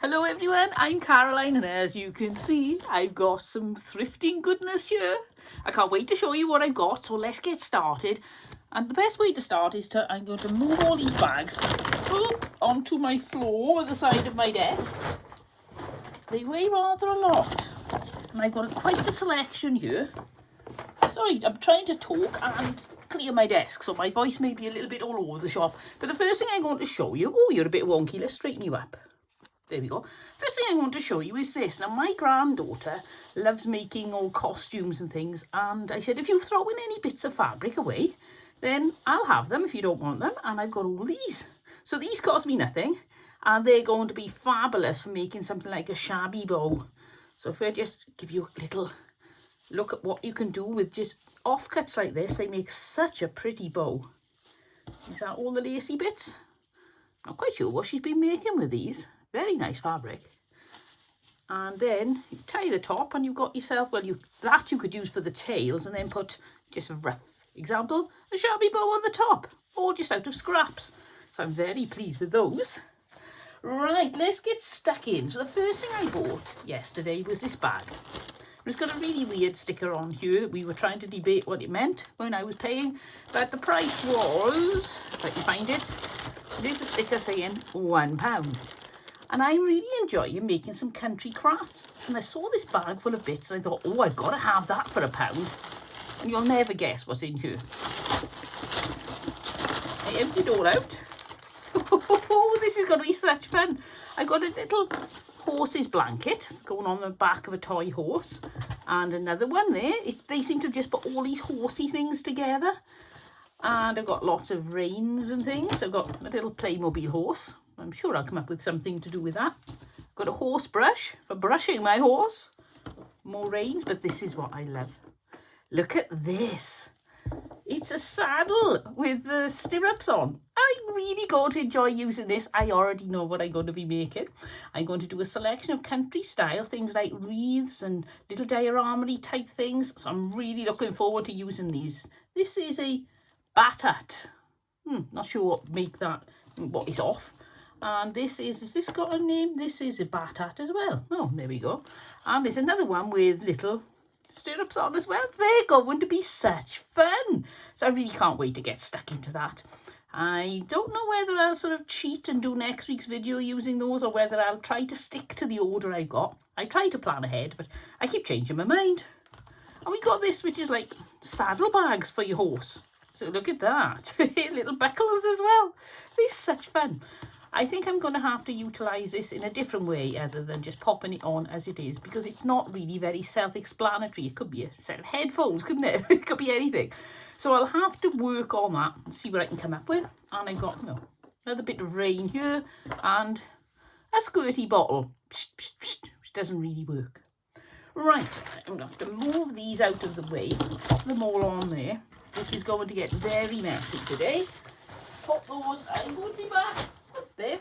Hello everyone, I'm Caroline, and as you can see, I've got some thrifting goodness here. I can't wait to show you what I've got, so let's get started. And the best way to start is I'm going to move all these bags onto my floor at the side of my desk. They weigh rather a lot, and I've got quite a selection here. Sorry, I'm trying to talk and clear my desk, so my voice may be a little bit all over the shop. But the first thing I'm going to show you, oh, you're a bit wonky, let's straighten you up. There we go. First thing I want to show you is this. Now, my granddaughter loves making all costumes and things, and I said, if you throw in any bits of fabric away, then I'll have them if you don't want them. And I've got all these. So these cost me nothing, and they're going to be fabulous for making something like a shabby bow. So if I just give you a little look at what you can do with just offcuts like this, they make such a pretty bow. Is that all the lacy bits? Not quite sure what she's been making with these. Very nice fabric. And then you tie the top and you've got yourself, well, you could use for the tails, and then put just a rough example, a shabby bow on the top, or just out of scraps. So I'm very pleased with those. Right, let's get stuck in. So the first thing I bought yesterday was this bag. It's got a really weird sticker on here. We were trying to debate what it meant when I was paying, but the price was, if I can find it, there's a sticker saying £1. And I'm really enjoying making some country crafts. And I saw this bag full of bits and I thought, oh, I've got to have that for £1. And you'll never guess what's in here. I emptied it all out. Oh, this is going to be such fun. I got a little horse's blanket going on the back of a toy horse. And another one there. They seem to have just put all these horsey things together. And I've got lots of reins and things. I've got a little Playmobil horse. I'm sure I'll come up with something to do with that. Got a horse brush for brushing my horse. More reins, but this is what I love. Look at this. It's a saddle with the stirrups on. I'm really going to enjoy using this. I already know what I'm going to be making. I'm going to do a selection of country style things like wreaths and little diorama type things. So I'm really looking forward to using these. This is a batat. Not sure what make that, what is off. And this is this got a name? This is a batat as well. Oh, there we go. And there's another one with little stirrups on as well. They're going to be such fun. So I really can't wait to get stuck into that. I don't know whether I'll sort of cheat and do next week's video using those, or whether I'll try to stick to the order I got. I try to plan ahead, but I keep changing my mind. And we got this, which is like saddlebags for your horse. So look at that. Little buckles as well. They're such fun. I think I'm going to have to utilise this in a different way other than just popping it on as it is, because it's not really very self-explanatory. It could be a set of headphones, couldn't it? It could be anything. So I'll have to work on that and see what I can come up with. And I've got another bit of rain here and a squirty bottle, which doesn't really work. Right, I'm going to have to move these out of the way, pop them all on there. This is going to get very messy today. Pop those, I'm going to be back. There.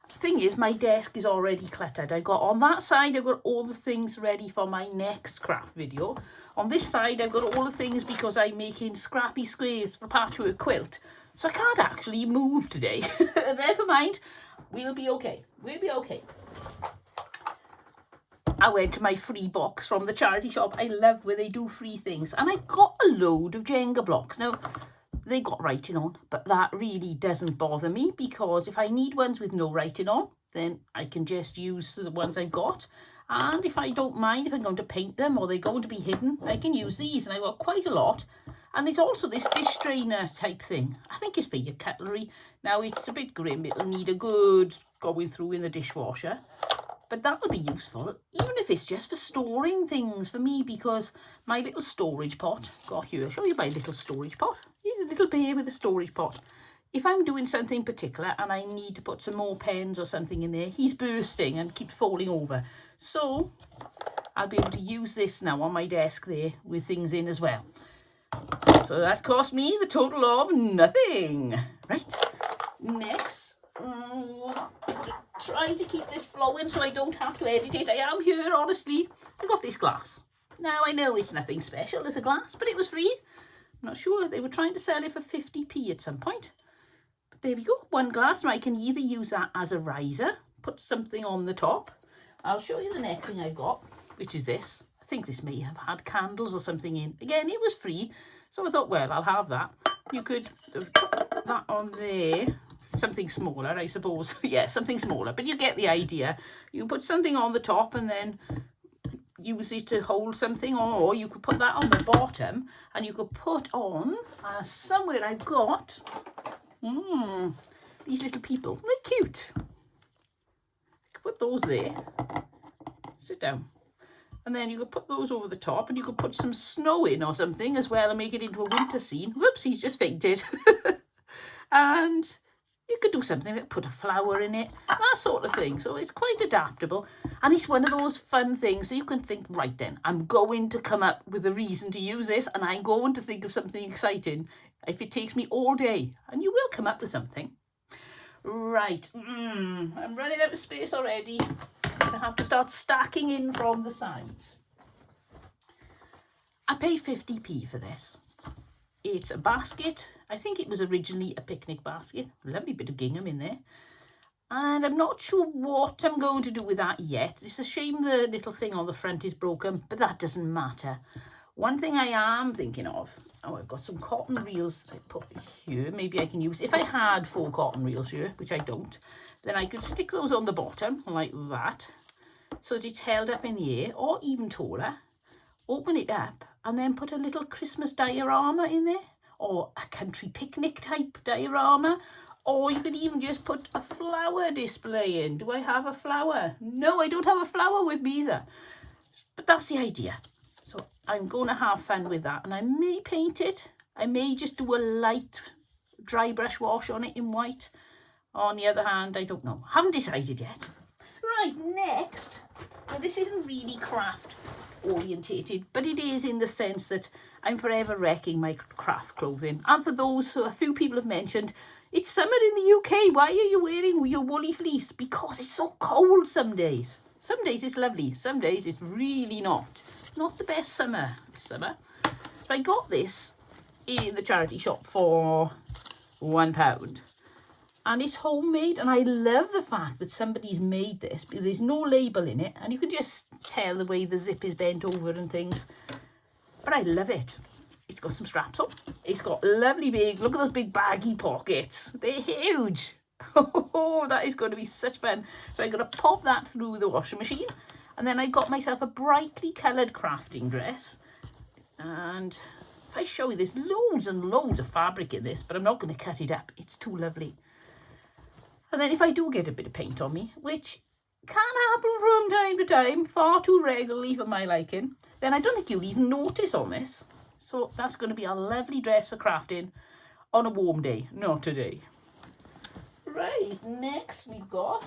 Thing is, my desk is already cluttered. I got on that side, I've got all the things ready for my next craft video. On this side, I've got all the things because I'm making scrappy squares for a patchwork quilt. So I can't actually move today. Never mind. We'll be okay. We'll be okay. I went to my free box from the charity shop. I love where they do free things. And I got a load of Jenga blocks. Now, they got writing on, but that really doesn't bother me, because if I need ones with no writing on, then I can just use the ones I've got. And if I don't mind, if I'm going to paint them or they're going to be hidden, I can use these. And I've got quite a lot. And there's also this dish strainer type thing. I think it's for your cutlery. Now, it's a bit grim. It'll need a good going through in the dishwasher. But that'll be useful, even if it's just for storing things for me, because my little storage pot, got here, I'll show you my little storage pot. Here's a little bear with a storage pot. If I'm doing something particular and I need to put some more pens or something in there, he's bursting and keeps falling over. So I'll be able to use this now on my desk there with things in as well. So that cost me the total of nothing. Right, next. Try to keep this flowing so I don't have to edit it. I am here, honestly. I got this glass. Now, I know it's nothing special as a glass, but it was free. I'm not sure. They were trying to sell it for 50p at some point. But there we go. One glass. Now, I can either use that as a riser put something on the top. I'll show you the next thing I got, which is this. I think this may have had candles or something in. Again, it was free, so I thought, well, I'll have that. You could put that on there. Something smaller, I suppose. Yeah, something smaller, but you get the idea. You can put something on the top and then use it to hold something, or you could put that on the bottom and you could put on, somewhere I've got, these little people. They're cute. You could put those there. Sit down. And then you could put those over the top and you could put some snow in or something as well and make it into a winter scene. Whoops, he's just fainted. And you could do something like put a flower in it, that sort of thing. So it's quite adaptable. And it's one of those fun things that you can think, right then, I'm going to come up with a reason to use this and I'm going to think of something exciting if it takes me all day. And you will come up with something. Right, I'm running out of space already. I'm going to have to start stacking in from the sides. I paid 50p for this. It's a basket. I think it was originally a picnic basket. Lovely bit of gingham in there. And I'm not sure what I'm going to do with that yet. It's a shame the little thing on the front is broken, but that doesn't matter. One thing I am thinking of, I've got some cotton reels that I put here. Maybe I can use, if I had 4 cotton reels here, which I don't, then I could stick those on the bottom like that, so that it's held up in the air, or even taller. Open it up and then put a little Christmas diorama in there, or a country picnic type diorama, or you could even just put a flower display in. Do I have a flower? No, I don't have a flower with me either. But that's the idea. So I'm going to have fun with that, and I may paint it. I may just do a light dry brush wash on it in white. On the other hand, I don't know. Haven't decided yet. Right, next. Now this isn't really craft orientated, but it is in the sense that I'm forever wrecking my craft clothing. And for those who a few people have mentioned, it's summer in the UK. Why are you wearing your woolly fleece? Because it's so cold some days. Some days it's lovely. Some days it's really not. Not the best summer this summer. So I got this in the charity shop for £1. And it's homemade, and I love the fact that somebody's made this because there's no label in it, and you can just tell the way the zip is bent over and things. But I love it. It's got some straps on. It's got lovely big, look at those big baggy pockets. They're huge. Oh, that is going to be such fun. So I'm going to pop that through the washing machine, and then I got myself a brightly coloured crafting dress. And if I show you, there's loads and loads of fabric in this, but I'm not going to cut it up. It's too lovely. And then if I do get a bit of paint on me, which can happen from time to time, far too regularly for my liking, then I don't think you'll even notice on this. So that's going to be a lovely dress for crafting on a warm day, not today. Right, next we've got,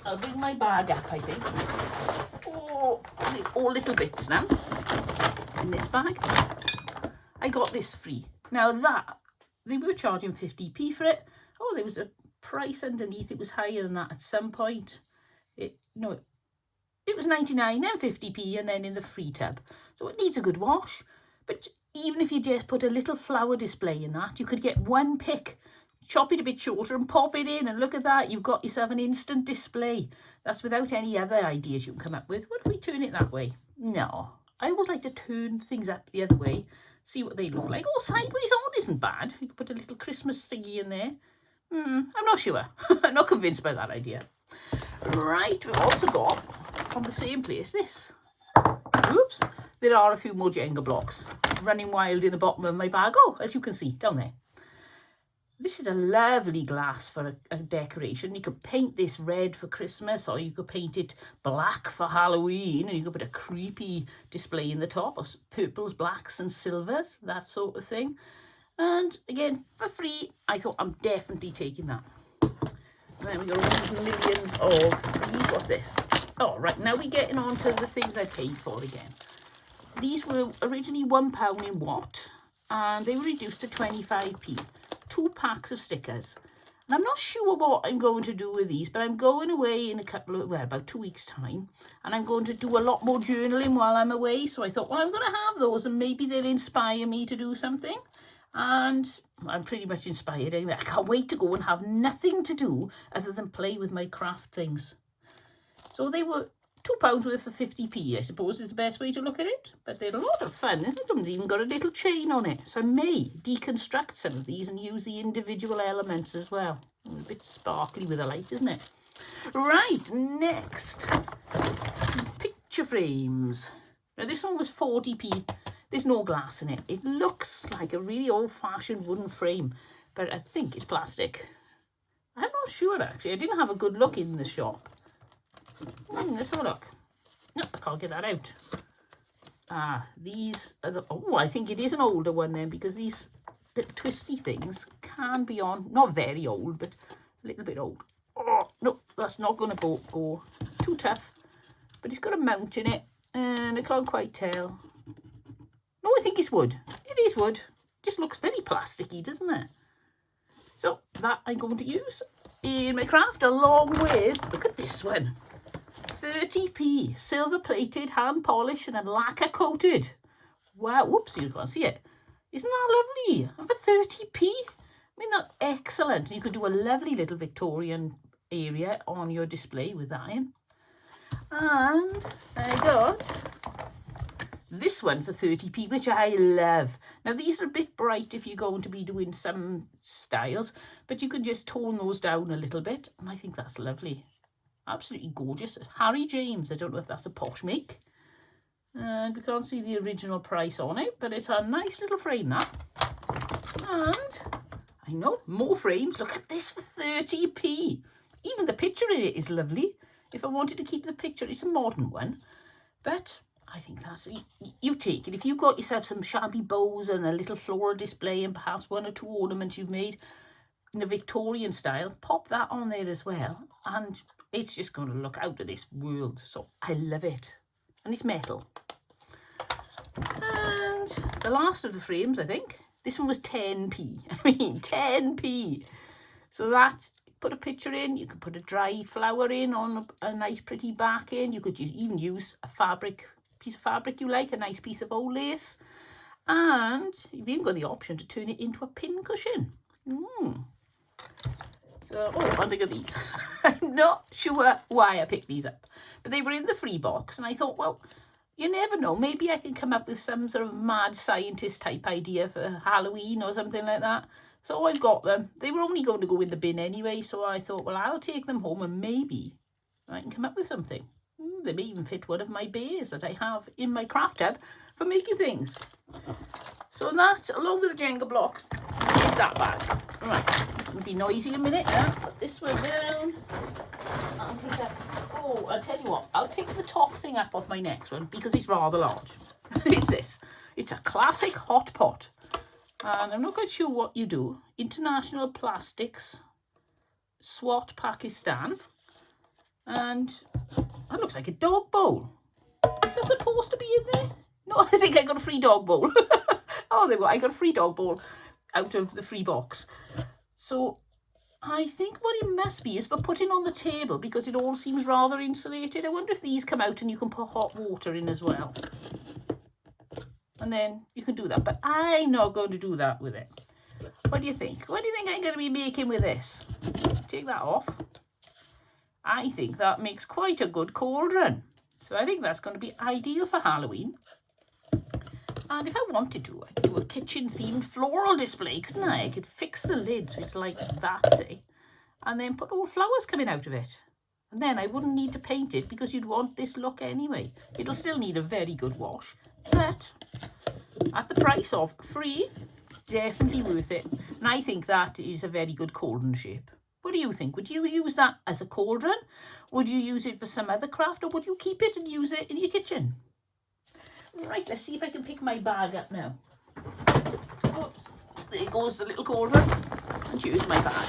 I'll bring my bag up, I think. Oh, there's all little bits now in this bag. I got this free. Now that, they were charging 50p for it. Oh, there was a price underneath. It was higher than that at some point. It was 99 and 50p, and then in the free tub. So it needs a good wash. But even if you just put a little flower display in that, you could get one pick, chop it a bit shorter and pop it in, and look at that, you've got yourself an instant display. That's without any other ideas you can come up with. What if we turn it that way? No, I always like to turn things up the other way, see what they look like. Oh, sideways on isn't bad. You could put a little Christmas thingy in there. I'm not sure. I'm not convinced by that idea. Right, we've also got, from the same place, this. Oops, there are a few more Jenga blocks running wild in the bottom of my bag. Oh, as you can see, down there. This is a lovely glass for a decoration. You could paint this red for Christmas, or you could paint it black for Halloween, and you could put a creepy display in the top, or purples, blacks and silvers, that sort of thing. And again, for free, I thought I'm definitely taking that. And then we got all these millions of these. What's this? Oh, right, now we're getting on to the things I paid for again. These were originally £1 in Watt, and they were reduced to 25p. 2 packs of stickers. And I'm not sure what I'm going to do with these, but I'm going away in about 2 weeks' time, and I'm going to do a lot more journaling while I'm away. So I thought, well, I'm going to have those, and maybe they'll inspire me to do something. And I'm pretty much inspired anyway. I can't wait to go and have nothing to do other than play with my craft things. So they were £2 worth for 50p, I suppose is the best way to look at it. But they're a lot of fun. This one's even got a little chain on it. So I may deconstruct some of these and use the individual elements as well. A bit sparkly with the light, isn't it? Right, next. Picture frames. Now this one was 40p. There's no glass in it. It looks like a really old-fashioned wooden frame, but I think it's plastic. I'm not sure, actually. I didn't have a good look in the shop. Let's have a look. No, I can't get that out. These are the... Oh, I think it is an older one then, because these little twisty things can be on. Not very old, but a little bit old. Oh, no, that's not going to go. Too tough. But it's got a mount in it, and I can't quite tell. No, I think it's wood. It is wood. Just looks very plasticky, doesn't it? So that I'm going to use in my craft along with, look at this one. 30p, silver plated, hand polished and lacquer coated. Wow, whoops, you can't see it. Isn't that lovely? And for 30p? I mean, that's excellent. You could do a lovely little Victorian area on your display with that in. And I got this one for 30p, which I love. Now, these are a bit bright if you're going to be doing some styles, but you can just tone those down a little bit, and I think that's lovely. Absolutely gorgeous. Harry James, I don't know if that's a posh make. And we can't see the original price on it, but it's a nice little frame, that. And I know, more frames. Look at this for 30p. Even the picture in it is lovely. If I wanted to keep the picture, it's a modern one, but I think that's, you take it. If you got yourself some shabby bows and a little floral display and perhaps one or two ornaments you've made in a Victorian style, pop that on there as well. And it's just going to look out of this world. So I love it. And it's metal. And the last of the frames, I think. This one was 10p. I mean, 10p. So that, put a picture in. You could put a dried flower in on a nice pretty back in. You could even use a piece of fabric you like, a nice piece of old lace. And you've even got the option to turn it into a pin cushion. So, oh, and look at these. I'm not sure why I picked these up, but they were in the free box, and I thought, well, you never know. Maybe I can come up with some sort of mad scientist type idea for Halloween or something like that. So I've got them. They were only going to go in the bin anyway, so I thought, well, I'll take them home and maybe I can come up with something. They may even fit one of my bears that I have in my craft tub for making things. So that, along with the Jenga blocks, is that bag. Right, it'll be noisy a minute now. Put this one down. I'll pick up, oh, I'll tell you what, I'll pick the top thing up off my next one because it's rather large. It's this. It's a classic hot pot. And I'm not quite sure what you do. International Plastics, Swat, Pakistan. And that looks like a dog bowl. Is that supposed to be in there? No, I think I got a free dog bowl. Oh, there we go. I got a free dog bowl out of the free box. So I think what it must be is for putting on the table because it all seems rather insulated. I wonder if these come out and you can put hot water in as well. And then you can do that. But I'm not going to do that with it. What do you think? What do you think I'm going to be making with this? Take that off. I think that makes quite a good cauldron. So I think that's going to be ideal for Halloween. And if I wanted to, I could do a kitchen-themed floral display, couldn't I? I could fix the lids with like that, say, and then put all flowers coming out of it. And then I wouldn't need to paint it because you'd want this look anyway. It'll still need a very good wash, but at the price of free, definitely worth it. And I think that is a very good cauldron shape. What do you think? Would you use that as a cauldron? Would you use it for some other craft, or would you keep it and use it in your kitchen? Right, let's see if I can pick my bag up now. Oops, there goes the little cauldron. And here's my bag.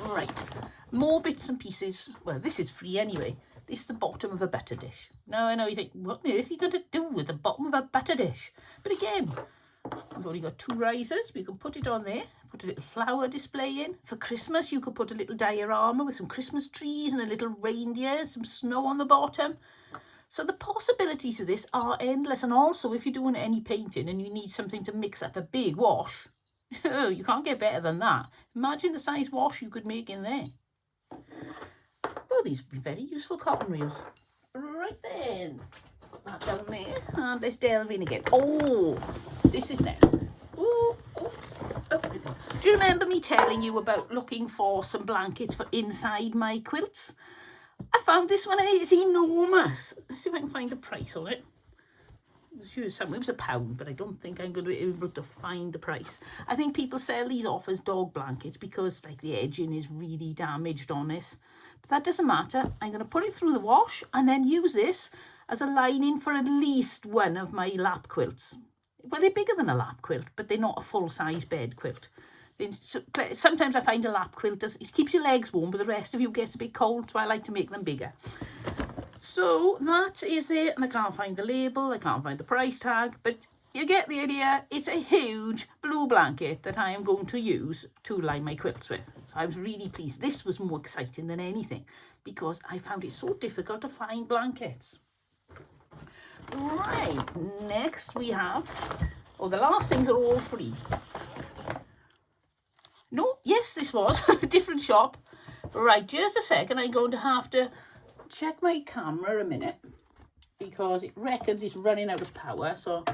Right, more bits and pieces. Well, this is free anyway. This is the bottom of a butter dish. Now, I know you think, what on earth are you going to do with the bottom of a butter dish? But again, we've only got 2 risers. We can put it on there. Put a little flower display in. For Christmas, you could put a little diorama with some Christmas trees and a little reindeer, some snow on the bottom. So the possibilities of this are endless. And also, if you're doing any painting and you need something to mix up a big wash, Oh, you can't get better than that. Imagine the size wash you could make in there. Oh, these would be very useful cotton reels. Right then. Put that down there. And let's delve in again. Oh, this is next. Ooh, oh. Do you remember me telling you about looking for some blankets for inside my quilts? I found this one and it's enormous. Let's see if I can find the price on it. It was £1, but I don't think I'm going to be able to find the price. I think people sell these off as dog blankets because like the edging is really damaged on this. But that doesn't matter. I'm going to put it through the wash and then use this as a lining for at least one of my lap quilts. Well, they're bigger than a lap quilt, but they're not a full-size bed quilt. Sometimes I find a lap quilt, it keeps your legs warm, but the rest of you gets a bit cold, so I like to make them bigger. So that is it, and I can't find the label, I can't find the price tag, but you get the idea. It's a huge blue blanket that I am going to use to line my quilts with. So I was really pleased. This was more exciting than anything because I found it so difficult to find blankets. Right, next we have, the last things are all free. No, yes, this was a different shop. Right, just a second, I'm going to have to check my camera a minute because it reckons it's running out of power. So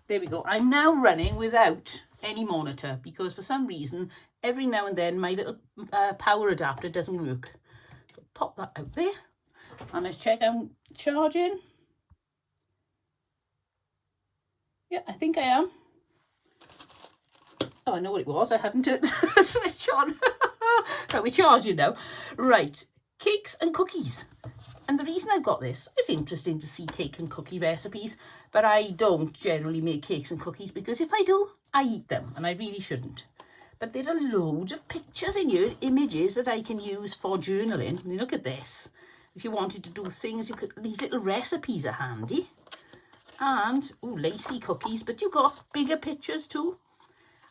there we go. I'm now running without any monitor because for some reason, every now and then my little power adapter doesn't work. So pop that out there and let's check I'm charging. Yeah, I think I am. Oh, I know what it was. I hadn't turned the switch on. Right, we're charging now. Right, cakes and cookies. And the reason I've got this, it's interesting to see cake and cookie recipes, but I don't generally make cakes and cookies because if I do, I eat them, and I really shouldn't. But there are loads of pictures in here, images that I can use for journaling. And look at this. If you wanted to do things, you could. These little recipes are handy. And, lacy cookies, but you've got bigger pictures too.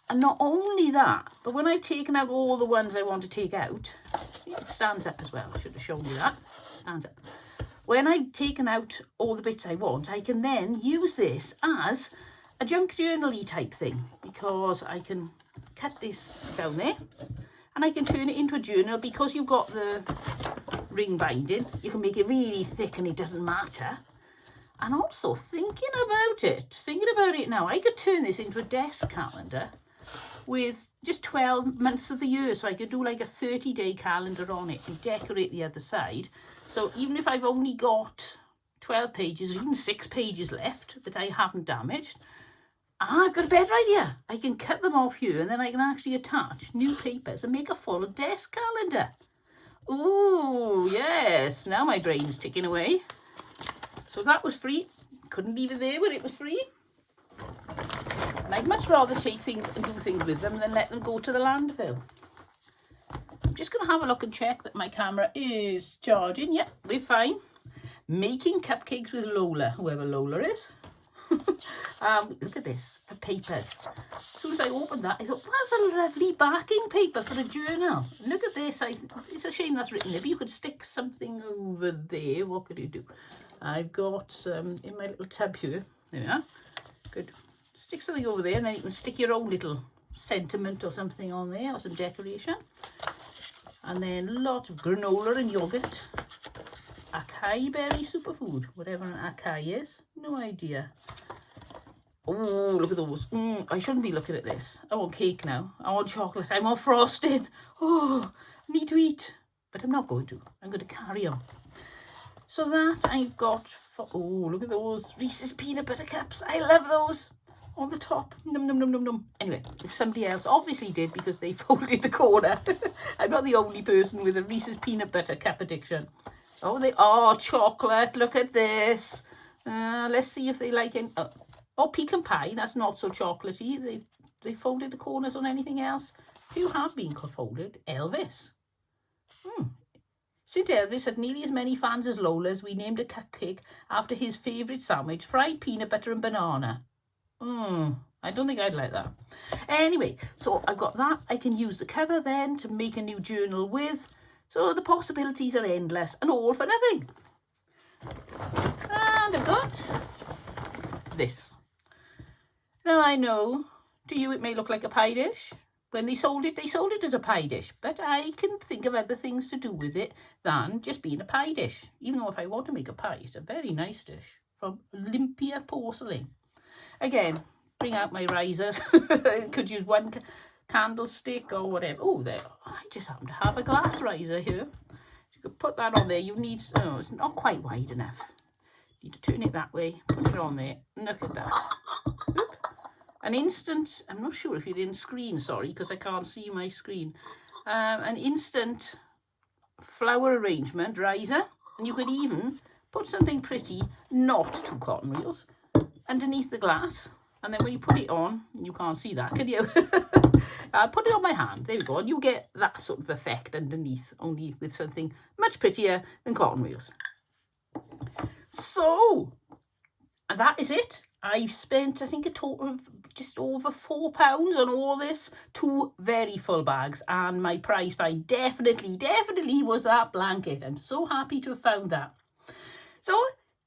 And not only that, but when I've taken out all the ones I want to take out, it stands up as well. I should have shown you that. Stands up. When I've taken out all the bits I want, I can then use this as a junk journal-y type thing because I can cut this down there and I can turn it into a journal because you've got the ring binding. You can make it really thick and it doesn't matter. And also thinking about it now, I could turn this into a desk calendar with just 12 months of the year. So I could do like a 30-day calendar on it and decorate the other side. So even if I've only got 12 pages or even 6 pages left that I haven't damaged, I've got a better idea. I can cut them off here and then I can actually attach new papers and make a full desk calendar. Ooh, yes. Now my brain's ticking away. So that was free. Couldn't leave it there when it was free. And I'd much rather take things and do things with them than let them go to the landfill. I'm just going to have a look and check that my camera is charging. Yep, we're fine. Making cupcakes with Lola, whoever Lola is. Look at this, for papers. As soon as I opened that, I thought, that's a lovely backing paper for a journal. Look at this. It's a shame that's written there, but you could stick something over there. What could you do? I've got in my little tub here. There we are. Good. Stick something over there, and then you can stick your own little sentiment or something on there, or some decoration. And then lots of granola and yogurt. Acai berry superfood, whatever an acai is. No idea. Oh, look at those. I shouldn't be looking at this. I want cake now. I want chocolate. I want frosting. Oh, I need to eat. But I'm not going to. I'm going to carry on. So that I've got, look at those Reese's peanut butter cups. I love those. On the top. Num, num, num, num, num. Anyway, if somebody else obviously did because they folded the corner. I'm not the only person with a Reese's peanut butter cup addiction. Oh, they are chocolate. Look at this. Let's see if they like it. Oh, pecan pie. That's not so chocolatey. They folded the corners on anything else. A few have been folded. Elvis. St. Elvis had nearly as many fans as Lola's. We named a cupcake after his favourite sandwich, fried peanut butter and banana. I don't think I'd like that. Anyway, so I've got that. I can use the cover then to make a new journal with. So the possibilities are endless and all for nothing. And I've got this. Now I know To you, it may look like a pie dish. When they sold it as a pie dish. But I can think of other things to do with it than just being a pie dish. Even though if I want to make a pie, it's a very nice dish from Olympia Porcelain. Again, bring out my risers. Could use one candlestick or whatever. Oh, there. I just happen to have a glass riser here. You could put that on there. You need, oh, it's not quite wide enough. You need to turn it that way, put it on there. Look at that. Oop. An instant, I'm not sure if you're in screen, sorry, because I can't see my screen. An instant flower arrangement riser. And you could even put something pretty, not 2 cotton reels, underneath the glass. And then when you put it on, you can't see that, can you? I'll put it on my hand. There we go. And you get that sort of effect underneath, only with something much prettier than cotton reels. So, and that is it. I've spent, I think, a total of just over £4 on all this. 2 very full bags. And my prize find definitely was that blanket. I'm so happy to have found that. So,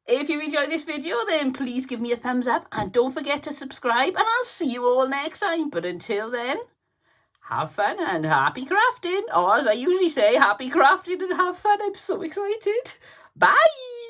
if you enjoyed this video, then please give me a thumbs up. And don't forget to subscribe. And I'll see you all next time. But until then, have fun and happy crafting. Or as I usually say, happy crafting and have fun. I'm so excited. Bye.